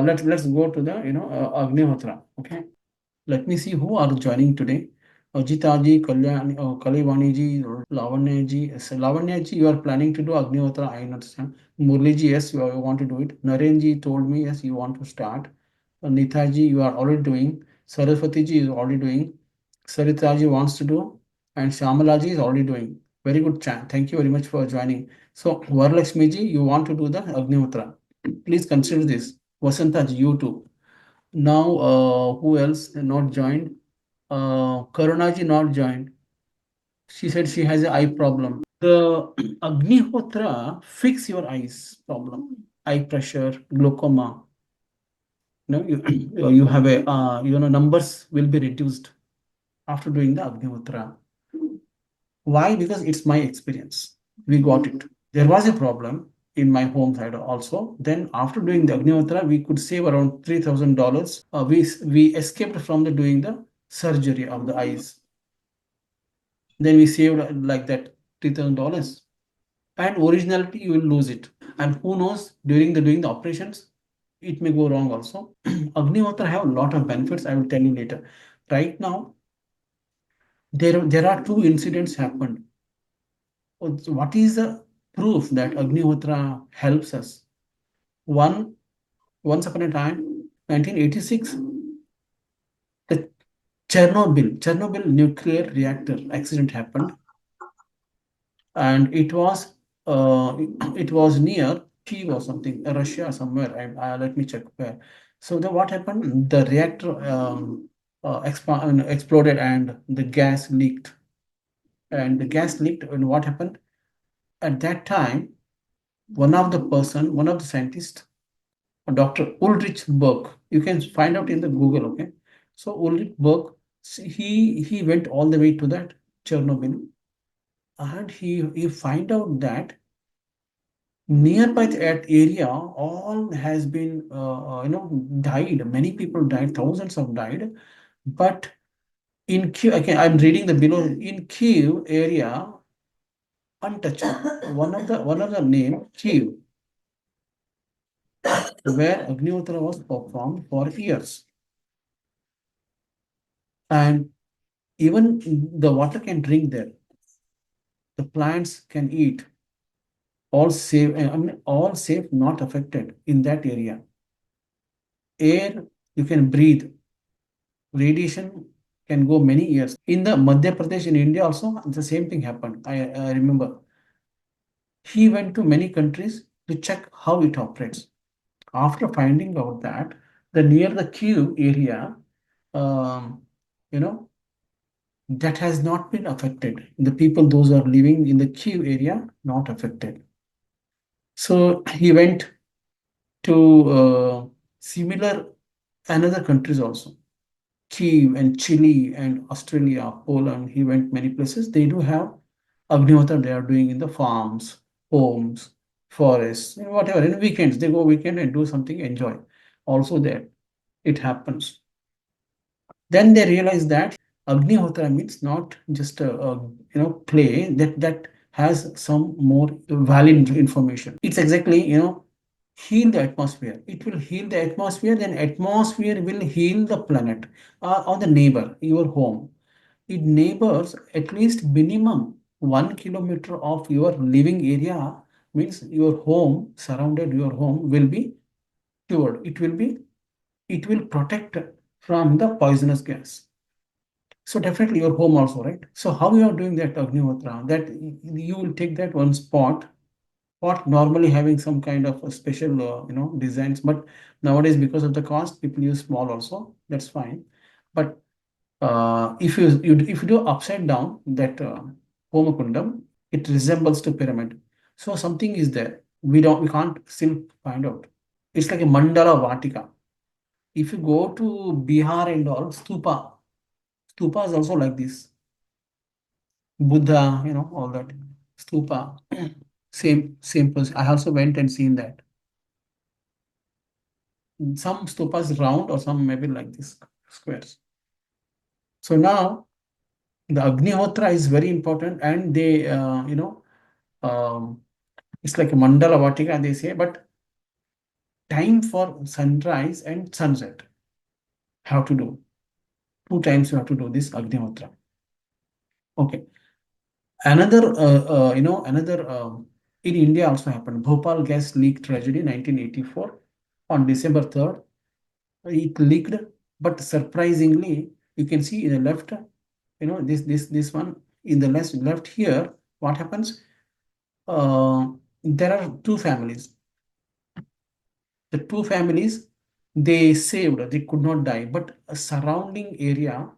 let's go to the Agni Hotra. Okay, let me see who are joining today. Ajita ji, Kalivani ji, Lavanya ji. Yes, Lavanya ji, you are planning to do Agni Hotra. I understand. Murli ji, yes, you want to do it. Naren ji told me yes, you want to start. Nitha ji, you are already doing. Saraswati ji is already doing. Sarita ji wants to do, and Shamala ji is already doing. Very good chat. Thank you very much for joining. So Varalakshmi ji, you want to do the Agni Hotra. Please consider this. Vasanta ji, you too. Now, who else not joined? Karunaji not joined. She said she has an eye problem. The Agni Hotra fix your eyes problem, eye pressure, glaucoma. No, you have a numbers will be reduced after doing the Agni Hotra. Why? Because it's my experience. We got it. There was a problem in my home side also. Then after doing the Agni Hotra, we could save around $3,000. We escaped from the doing the surgery of the eyes. Then we saved like that $3,000. And originality you will lose it. And who knows, during the doing the operations, it may go wrong also. Agni Hotra have a lot of benefits. I will tell you later. Right now, there are two incidents happened. So what is the proof that Agni Hotra helps us? Once upon a time, 1986, the Chernobyl nuclear reactor accident happened, and it was near Kiev or something, Russia somewhere. Let me check where. So what happened? The reactor exploded and the gas leaked. And the gas leaked, and what happened? At that time, one of the scientists, Dr. Ulrich Berg, you can find out in the Google, okay? So Ulrich Berg, he went all the way to that Chernobyl, and he find out that nearby that area all has been died. Many people died, thousands of died, but in Kiev, okay, I'm reading the below. In Kiev area, untouched. One of the name Kiev, where Agnihotra was performed for years, and even the water can drink there. The plants can eat. All safe. All safe, not affected in that area. Air you can breathe. Radiation can go many years. In the Madhya Pradesh in India also, the same thing happened. I remember. He went to many countries to check how it operates. After finding out that the near the Kiev area, um, you know, that has not been affected. The people, those who are living in the Kiev area, not affected. So he went to similar another countries also. Kiev and Chile and Australia, Poland. He went many places. They do have Agnihotra. They are doing in the farms, homes, forests, whatever. In weekends, they go weekend and do something, enjoy. Also there, it happens. Then they realize that Agnihotra means not just a play that has some more valid information. It's exactly heal the atmosphere. It will heal the atmosphere. Then atmosphere will heal the planet or the neighbor, your home. It neighbors at least minimum 1 kilometer of your living area means your home surrounded your home will be cured. It will protect from the poisonous gas. So definitely your home also, right? So how you are doing that Agnihotra? That you will take that one pot normally having some kind of a special designs, but nowadays because of the cost, people use small also. That's fine. But if you do upside down that Homakundam, it resembles to pyramid. So something is there. We can't still find out. It's like a mandala vatika. If you go to Bihar and all, stupa is also like this. Buddha, all that. Stupa. Same person. I also went and seen that. Some stupas round or some maybe like this squares. So now the Agnihotra is very important, and they, um, it's like a mandala vatika, they say, but time for sunrise and sunset. Have to do 2 times. You have to do this Agni Hotra. Okay. Another, another in India also happened. Bhopal gas leak tragedy, 1984, on December 3rd. It leaked, but surprisingly, you can see in the left, this one in the left here. What happens? Uh, there are two families. The two families, they saved. They could not die, but a surrounding area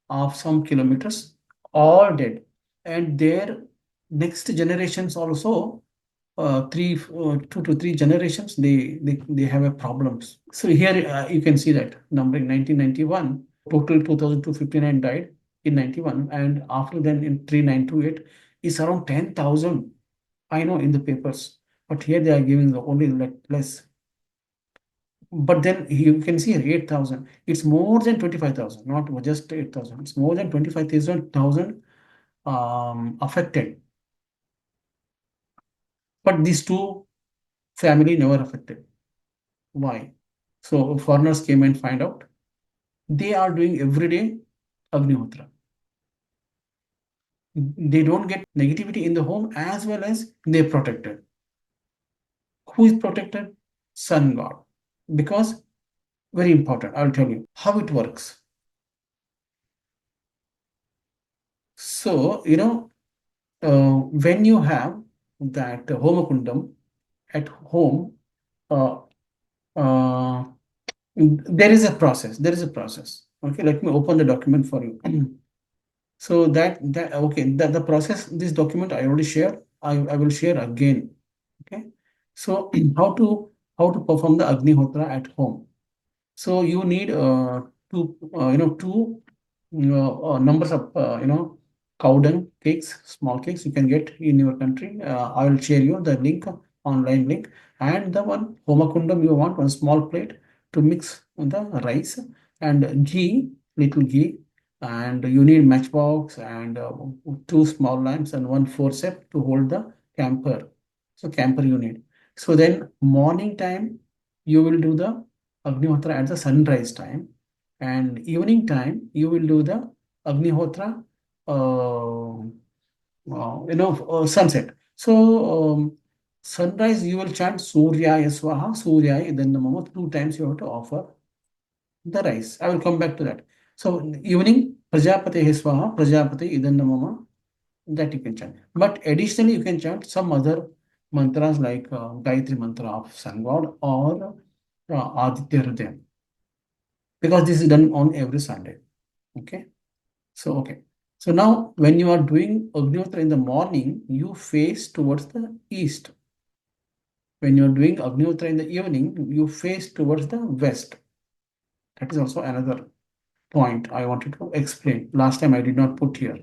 of some kilometers all dead, and their next generations also, 2 to 3 generations, they have a problems. So here you can see that number in 1991 total 2259 died in 91, and after then in 3928 is around 10,000. I know in the papers, but here they are giving the only less. But then you can see here 8,000. It's more than 25,000, not just 8,000. It's more than 25,000 affected. But these two family never affected. Why? So foreigners came and find out. They are doing everyday Agni Hotra. They don't get negativity in the home as well as they're protected. Who is protected? Sun God. Because very important, I'll tell you how it works. So, when you have that Homakundam at home, uh, uh, there is a process. There is a process. Okay, let me open the document for you. So that okay, the process, this document I already shared. I will share again. Okay. So how to perform the Agni Hotra at home. So you need two numbers of cow dung cakes, small cakes you can get in your country. I will share you the link, online link, and the one homakundam you want one small plate to mix the rice and ghee, little ghee, and you need matchbox and two small lamps and one forceps to hold the camper. So camper you need. So then morning time you will do the Agni Hotra at the sunrise time, and evening time you will do the Agni Hotra, sunset. So sunrise you will chant Surya Swaha, Surya then the Mama 2 times you have to offer the rice. I will come back to that. So evening Prajapati Swaha, Prajapati then the Mama, that you can chant. But additionally you can chant some other mantras like Gayatri mantra of Sun God or Aditya Hridaya, because this is done on every Sunday. Okay. So, okay. So now when you are doing Agnihotra in the morning, you face towards the east. When you are doing Agnihotra in the evening, you face towards the west. That is also another point I wanted to explain. Last time I did not put here.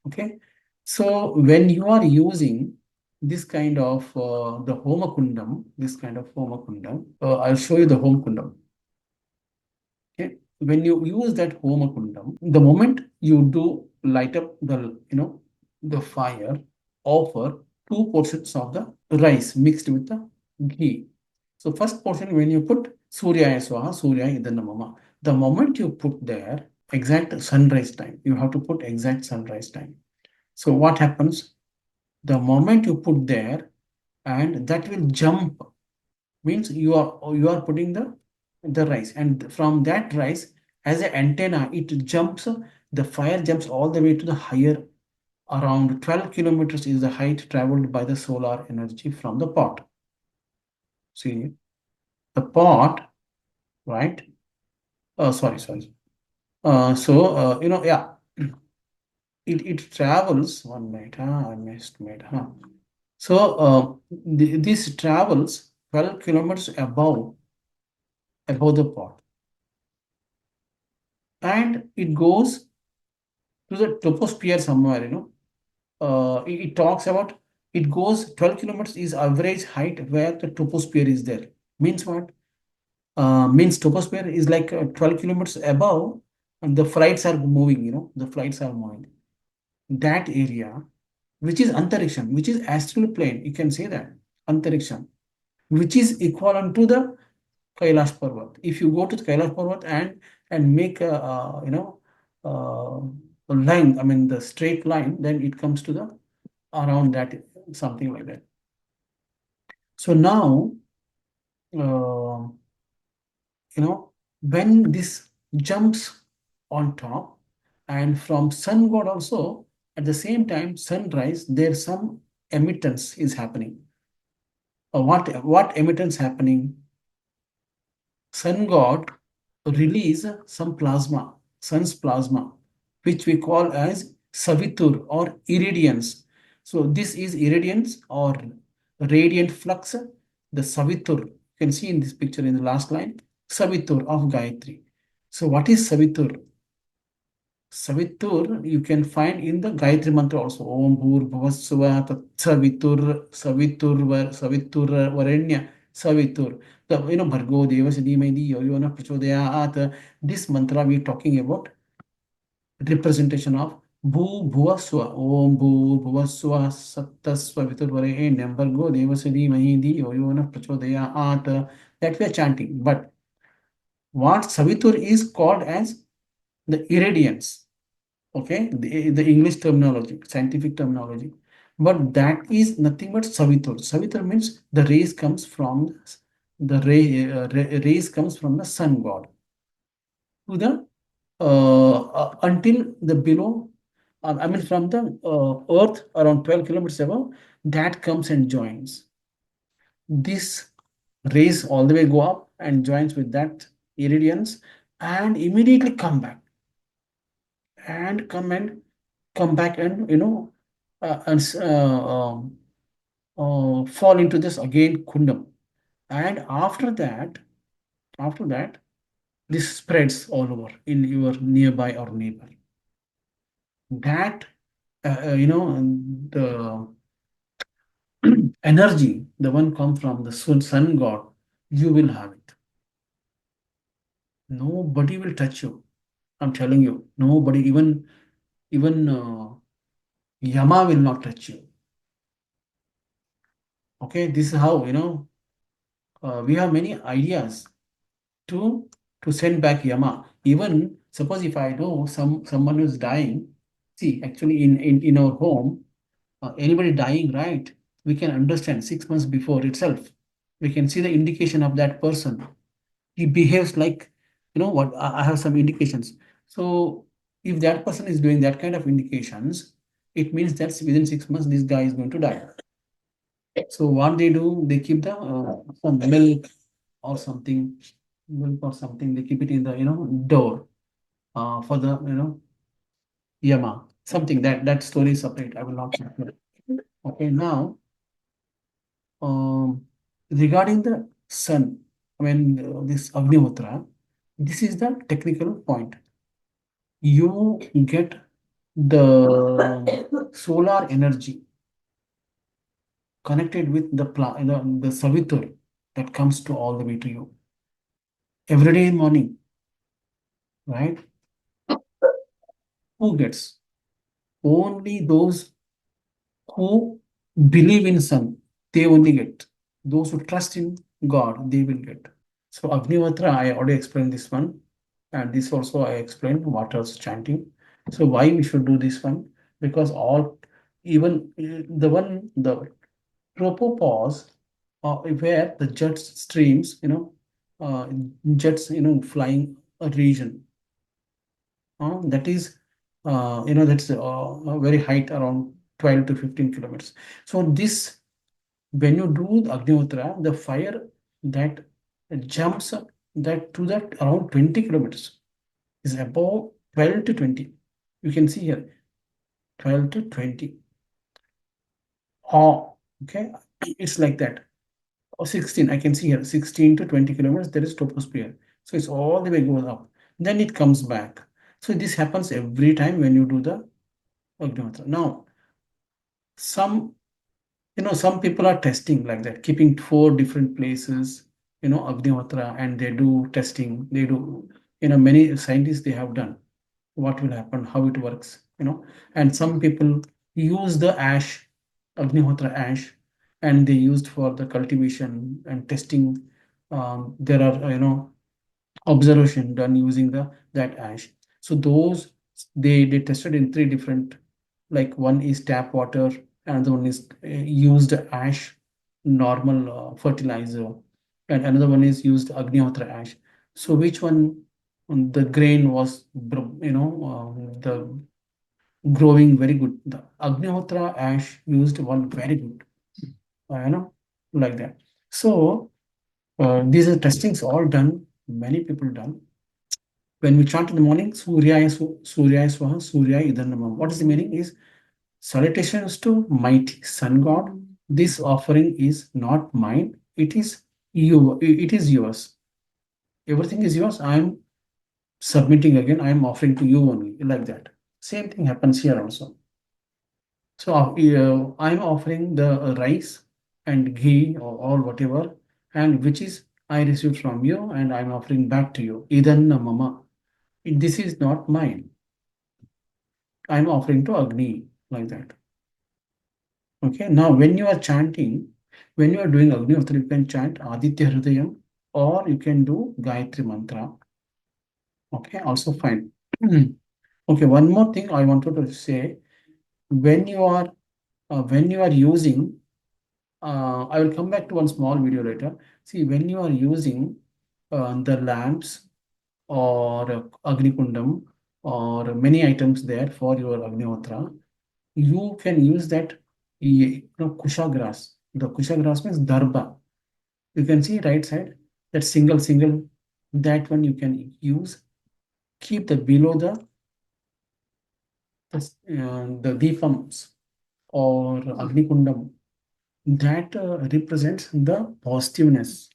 Okay. So when you are using this kind of the Homakundam, this kind of Homakundam, I'll show you the Homakundam. Okay. When you use that Homakundam, the moment you do light up the fire, offer 2 portions of the rice mixed with the ghee. So first portion when you put Surya Swaha, Surya Idanamama. The moment you put there exact sunrise time, you have to put exact sunrise time. So what happens? The moment you put there, and that will jump, means you are putting the rice, and from that rice as an antenna it jumps, the fire jumps all the way to the higher, around 12 kilometers is the height traveled by the solar energy from the pot. See the pot, right? Sorry. Yeah, it travels 1 minute. I missed made. So this travels 12 kilometers above the pot, and it goes to the troposphere somewhere. It talks about, it goes 12 kilometers is average height where the troposphere is there. Means what? Means troposphere is like 12 kilometers above, and the flights are moving. The flights are moving. That area, which is antariksham, which is astral plane, you can say that antariksham, which is equivalent to the Kailash Parvat. If you go to the Kailash Parvat and make a a line, I mean the straight line, then it comes to the around that, something like that. So now, uh, when this jumps on top, and from sun god also, at the same time sunrise, there's some emittance is happening. What emittance happening? Sun god release some plasma, sun's plasma, which we call as savitur or irradiance. So this is irradiance or radiant flux. The savitur, you can see in this picture in the last line, savitur of Gayatri. So what is savitur? Savitur you can find in the Gayatri mantra also. Om Bhur Bhuvassuva Tat Savitur Savitur Varenya Savitur. The Bhargo Devasya Dhimai Dhiyo Yo Nah Prachodayat. This mantra we are talking about representation of Bhu Bhuvaswa. Om Bhu Bhuvaswa Sattasva Vitur Varenyam Bhargo Devasya Dhimai Dhiyo Yo Nah Prachodayat. That we are chanting. But what Savitur is called as the irradiance. Okay, the English terminology, scientific terminology, but that is nothing but savitur. Savitur means the rays comes from rays comes from the sun god to the until the below, I mean from the earth around 12 kilometers above, that comes and joins. This rays all the way go up and joins with that irradiance and immediately come back and come back and fall into this again kundam. And after that, this spreads all over in your nearby or neighbor. That the energy, the one come from the sun god, you will have it. Nobody will touch you. I'm telling you, nobody, even Yama will not touch you. Okay, this is how we have many ideas to send back Yama. Even suppose if I know someone who's dying, see actually in our home, anybody dying, right? We can understand 6 months before itself. We can see the indication of that person. He behaves like, what, I have some indications. So if that person is doing that kind of indications, it means that within 6 months this guy is going to die. So what they do, they keep the some milk or something, they keep it in the door for the Yama. Something that story is separate. I will not share here. Okay, now um, regarding the sun, I mean this Agni Hotra, this is the technical point. You get the solar energy connected with the Savitur that comes to all the way to you every day in morning, right? Who gets? Only those who believe in sun, they only get. Those who trust in God, they will get. So Agnihotra, I already explained this one, and this also I explained water's chanting. So why we should do this one? Because even the tropopause, where the jet streams, jets, flying a region, that is, that's a very height around 12 to 15 kilometers. So this, when you do the Agnihotra, the fire that jumps up that to that around 20 kilometers is above 12 to 20. You can see here 12 to 20. Oh, okay. It's like that. Or 16, I can see here 16 to 20 kilometers, there is troposphere. So it's all the way goes up. Then it comes back. So this happens every time when you do the Agnihotra. Now, some some people are testing like that, keeping 4 different places, Agnihotra, and they do testing. They do, many scientists they have done what will happen, how it works, and some people use the ash, Agnihotra ash, and they used for the cultivation and testing there are observation done using the that ash. So those they tested in three different, like one is tap water, another one is used ash, normal fertilizer, and another one is used Agni Hotra ash. So which one the grain was the growing very good. The Agni Hotra ash used one very good, you know, like that. So these are testings all done, many people done. When we chant in the morning, Surya Swaha, Surya Idhanamam. What is the meaning? Is salutations to mighty sun god. This offering is not mine. It is you. It is yours. Everything is yours. I am submitting again. I am offering to you only. Like that. Same thing happens here also. So I am offering the rice and ghee or whatever, and which is I received from you, and I am offering back to you. Idanna mama. This is not mine. I am offering to Agni, like that. Okay. Now, when you are chanting, when you are doing Agni Hotra, you can chant Aditya Hridayam, or you can do Gayatri Mantra. Okay. Also fine. Okay. One more thing I wanted to say. When you are using, I will come back to one small video later. See, when you are using the lamps or Agni Kundam or many items there for your Agni Hotra, you can use that kusha grass. The kusha grass means darba. You can see right side, that single, that one you can use. Keep the below the deepams or Agni Kundam. That represents the positiveness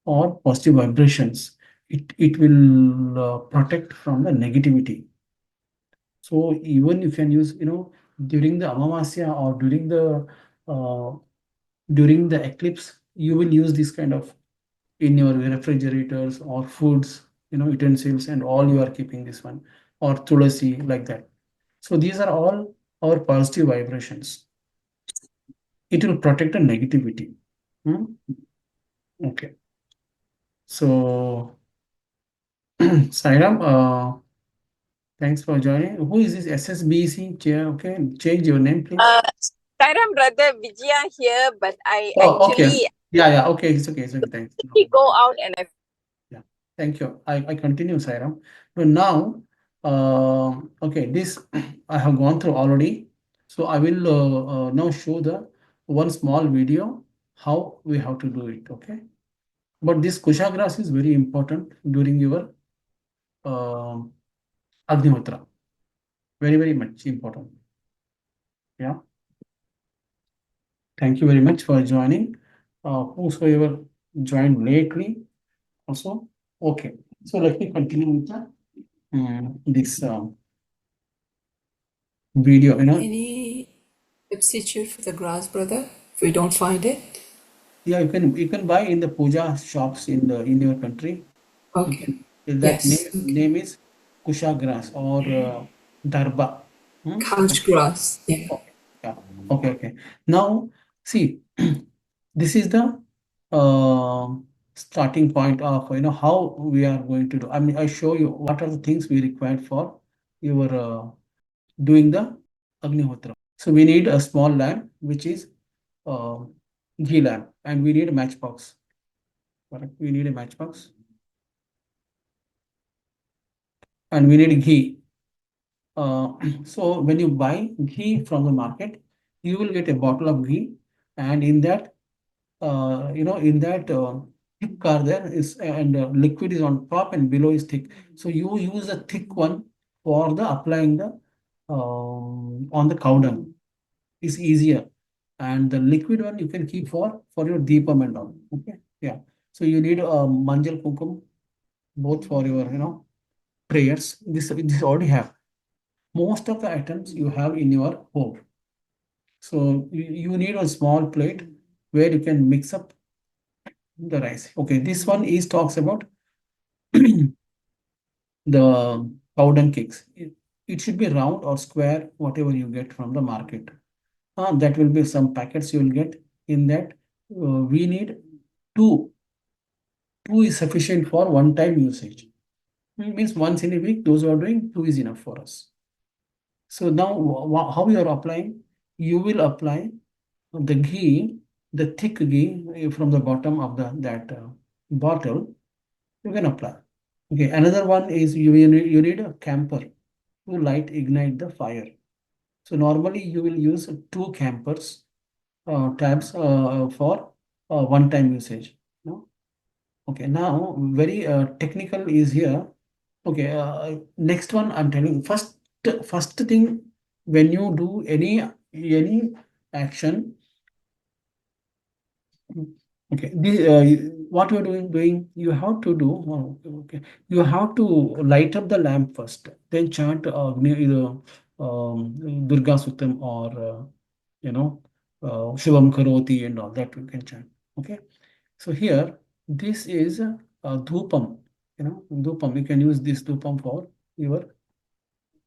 or positive vibrations. It will protect from the negativity. So even you can use, during the Amamasya or uh, during the eclipse, you will use this kind of in your refrigerators or foods, utensils, and all you are keeping this one, or tulasi, like that. So these are all our positive vibrations. It will protect the negativity. Hmm? Okay. So, Sairam, thanks for joining. Who is this SSBC chair? Okay, change your name, please. Sairam brother Vijaya here, but I Oh, okay. actually Yeah. Okay, it's okay. Thanks. go out and I Yeah, thank you. I continue, Sairam. So now, okay, this I have gone through already. So I will now show the one small video how we have to do it. Okay, but this kushagrass is very important during your uh, Agnihotra. Very much important. Yeah. Thank you very much for joining. Whosoever joined lately also. Okay. So let me continue with this video. Any substitute for the grass, brother, if we don't find it? Yeah, you can buy in the puja shops in your country. Okay. That Yes. name is kusha grass or darba. Couch grass. Yeah. Okay. Yeah. Okay. Now, see, this is the uh, starting point of how we are going to do. I mean, I show you what are the things we required for your doing the Agnihotra. So we need a small lamp, which is uh, ghee lamp, and we need a matchbox. Correct? We need a matchbox, and we need ghee. So when you buy ghee from the market, you will get a bottle of ghee, and in that, thick car there is, and liquid is on top and below is thick. So you use a thick one for the applying the on the cow dung. Is easier, and the liquid one you can keep for your deepam and all. Okay, yeah. So you need manjal kumkum both for your prayers. This already have most of the items you have in your home. So you need a small plate where you can mix up the rice. Okay, this one is talks about the powder cakes. It should be round or square, whatever you get from the market. That will be some packets you will get. In that, we need two Two is sufficient for one-time usage. It means once in a week, those who are doing, two is enough for us. So now, how you are applying? You will apply the ghee, the thick ghee from the bottom of that bottle. You can apply. Okay. Another one is you need a camper to ignite the fire. So normally you will use two campers tabs for one-time usage. No? Okay. Now, very technical is here. Okay, next one I'm telling first thing when you do any action. Okay, what you're doing you have to do. Okay, you have to light up the lamp first, then chant either Durga Suttam or Shivam Karoti and all that you can chant. Okay, so here this is dhupam. Dhupam. You can use this dhupam for your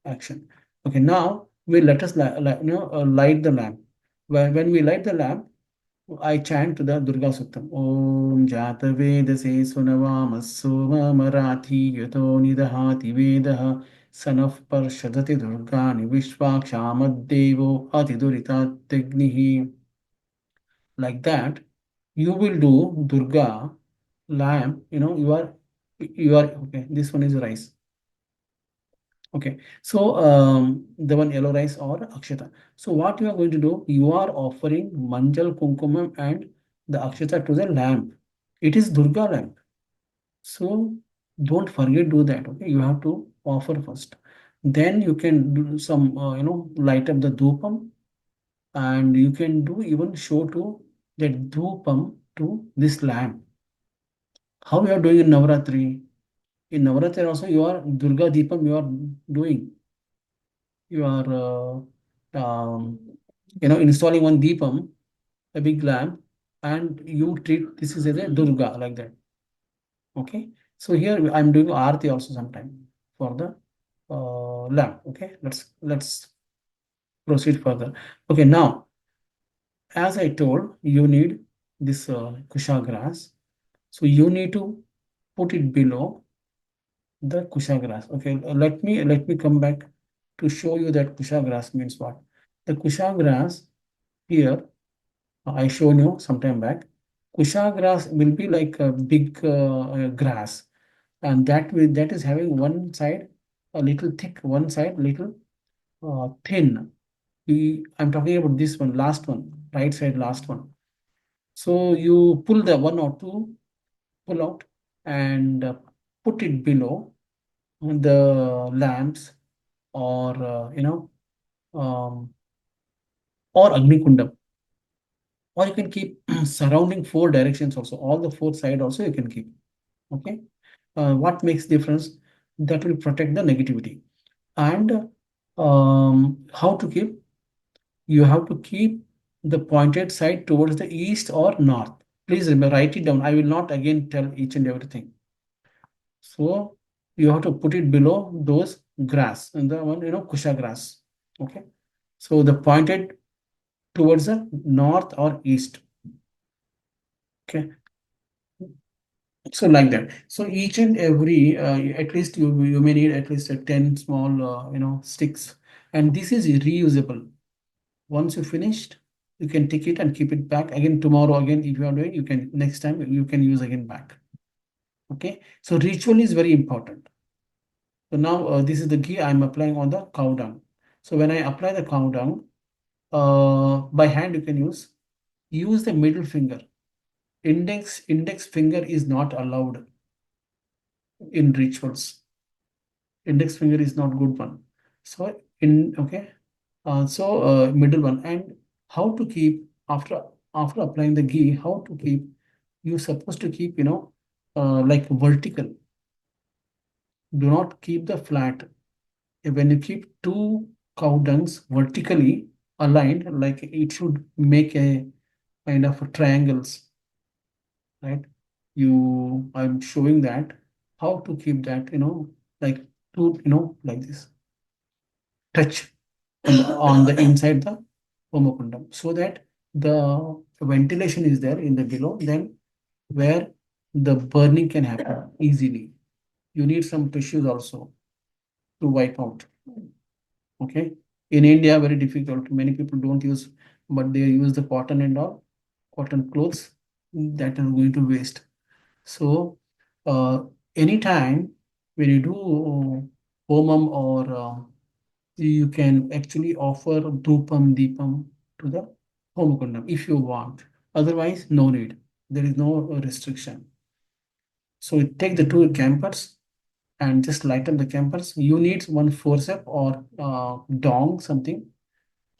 action. Okay, now we let us light the lamp. When we light the lamp, I chant the Durga Suttam. Om Jata Vedase Sunavama Soma Marathi Yato Nidahati Vedaha Sanaf Parshadati Durgani Vishwakshama Devo Adidurita Tegnihi. Like that, you will do Durga lamp. You are okay. This one is rice. Okay, so the one yellow rice or akshata. So what you are going to do, you are offering manjal kumkumam and the akshata to the lamp. It is Durga lamp. So don't forget do that. Okay, you have to offer first. Then you can do some, light up the dhupam, and you can do even show to that dhupam to this lamp. How you are doing in Navratri? In Navratri also you are Durga Deepam you are doing. You are installing one deepam, a big lamp, and you treat this is as a Durga like that. Okay, so here I'm doing Aarti also sometime for the lamp. Okay, let's proceed further. Okay, now as I told, you need this kusha grass, so you need to put it below the kusha grass. Okay, let me come back to show you that kusha grass means what. The kusha grass here I showed you some time back. Kusha grass will be like a big grass, and that is having one side a little thick, one side little thin. I'm talking about this one, last one, right side, last one. So you pull the one or two, pull out, and put it below the lamps or um, or Agni Kundam, or you can keep surrounding four directions also, all the four side also you can keep. Okay, what makes difference? That will protect the negativity. And how to keep? You have to keep the pointed side towards the east or north. Please remember, write it down. I will not again tell each and everything. So you have to put it below those grass and the one kusha grass. Okay, so the pointed towards the north or east. Okay, so like that. So each and every at least you may need at least 10 small sticks, and this is reusable. Once you finished, you can take it and keep it back again tomorrow. Again, if you are doing, you can next time you can use again back. Okay, so ritual is very important. So now this is the ghee I'm applying on the cow dung. So when I apply the cow dung, by hand you can use the middle finger. Index finger is not allowed in rituals. Index finger is not good one. So okay, middle one. And how to keep after applying the ghee, how to keep? You're supposed to keep like vertical. Do not keep the flat. When you keep two cow dungs vertically aligned, like it should make a kind of triangles, right? I'm showing that how to keep that, like two, like this, touch on the inside the homokundam, so that the ventilation is there in the below. Then where the burning can happen easily. You need some tissues also to wipe out. Okay. In India, very difficult. Many people don't use, but they use the cotton and all, cotton clothes that are going to waste. So, uh, anytime when you do homam or you can actually offer dhupam, deepam to the homakundam if you want. Otherwise, no need. There is no restriction. So you take the two campers and just lighten the campers. You need one forceps or dong, something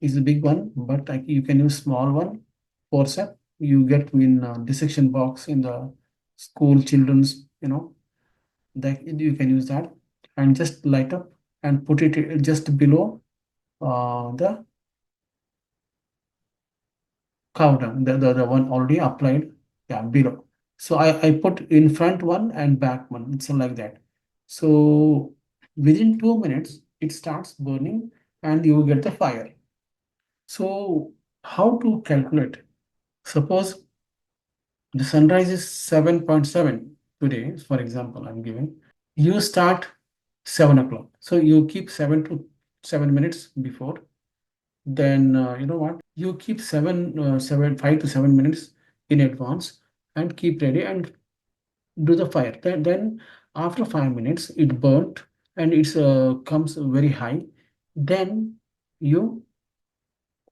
is a big one, but you can use small one forceps. You get in dissection box in the school children's, that you can use that and just light up and put it just below the cow dung, the one already applied, yeah, below. So I put in front one and back one. It's like that. So within 2 minutes, it starts burning and you get the fire. So how to calculate? Suppose the sunrise is 7.7 today, for example, I'm giving. You start 7 o'clock. So you keep 7 minutes before. Then you know what? You keep 5 to 7 minutes in advance and keep ready and do the fire. Then after 5 minutes, it burnt and it comes very high. Then you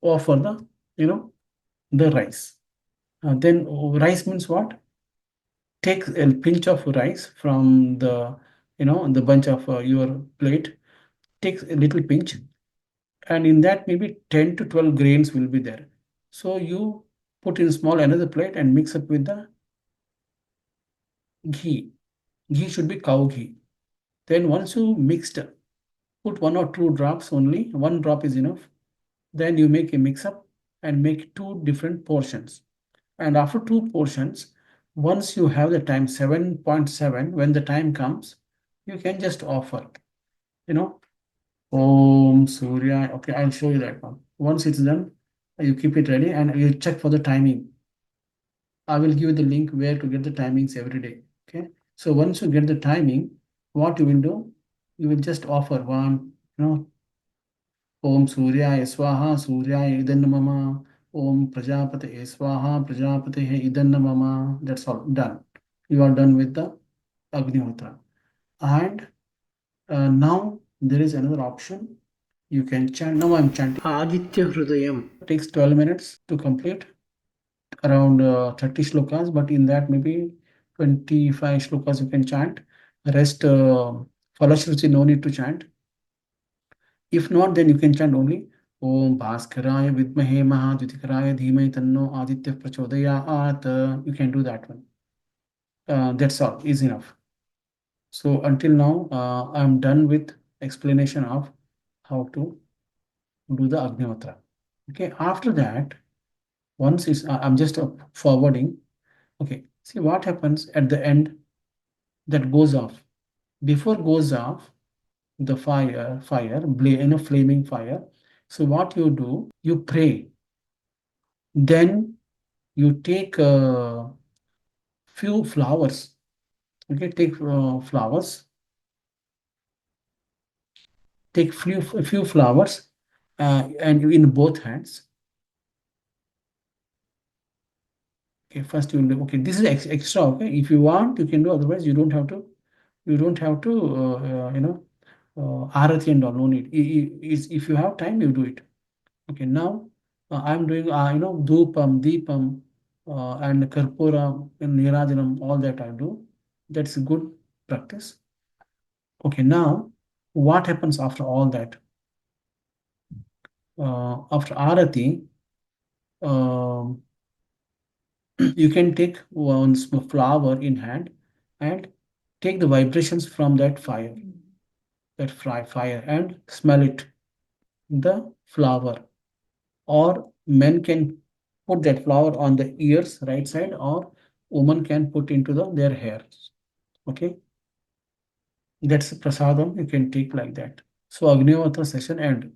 offer the rice. Then rice means what? Take a pinch of rice from the bunch of your plate. Take a little pinch, and in that maybe 10 to 12 grains will be there. So you put in small another plate and mix up with the ghee. Ghee should be cow ghee. Then once you mixed, put 1 or 2 drops only. 1 drop is enough. Then you make a mix up and make two different portions. And after two portions, once you have the time 7.7, when the time comes, you can just offer, you know, Om Surya. Okay, I'll show you that one. Once it's done, you keep it ready and you check for the timing. I will give you the link where to get the timings every day. Okay. So once you get the timing, what you will do, you will just offer one, Om Surya Swaha, Surya Idannamama, Om Prajapate Swaha, Prajapate Idannamama. That's all done. You are done with the Agni Hotra. And now there is another option. You can chant. Now I'm chanting Aditya Hridayam. It takes 12 minutes to complete, around 30 shlokas, but in that maybe 25 shlokas you can chant. The rest, Falashruti, no need to chant. If not, then you can chant only Om Bhaskaraya Vidmahe Mahadvitikaraya Dhimai Tanno Aditya Prachodayat. You can do that one. That's all, is enough. So until now, I'm done with explanation of how to do the Agnihotra. Okay, after that, once it's, I'm just forwarding. Okay, see what happens at the end that goes off. Before goes off, the flaming fire. So what you do, you pray. Then you take a few flowers. Okay, take flowers. Take few flowers, and in both hands. Okay, first you will do. Okay, this is extra. Okay, if you want, you can do. Otherwise, you don't have to. You don't have to. Arati and all. No need. If you have time, you do it. Okay, now I'm doing, dhupam, deepam, and karpura and nirajanam, all that I do. That's a good practice. Okay, now what happens after all that? After Arati, um, you can take one flower in hand and take the vibrations from that fire, and smell it, the flower. Or men can put that flower on the ears, right side, or woman can put into their hair. Okay, that's prasadam. You can take like that. So Agnihotra session end.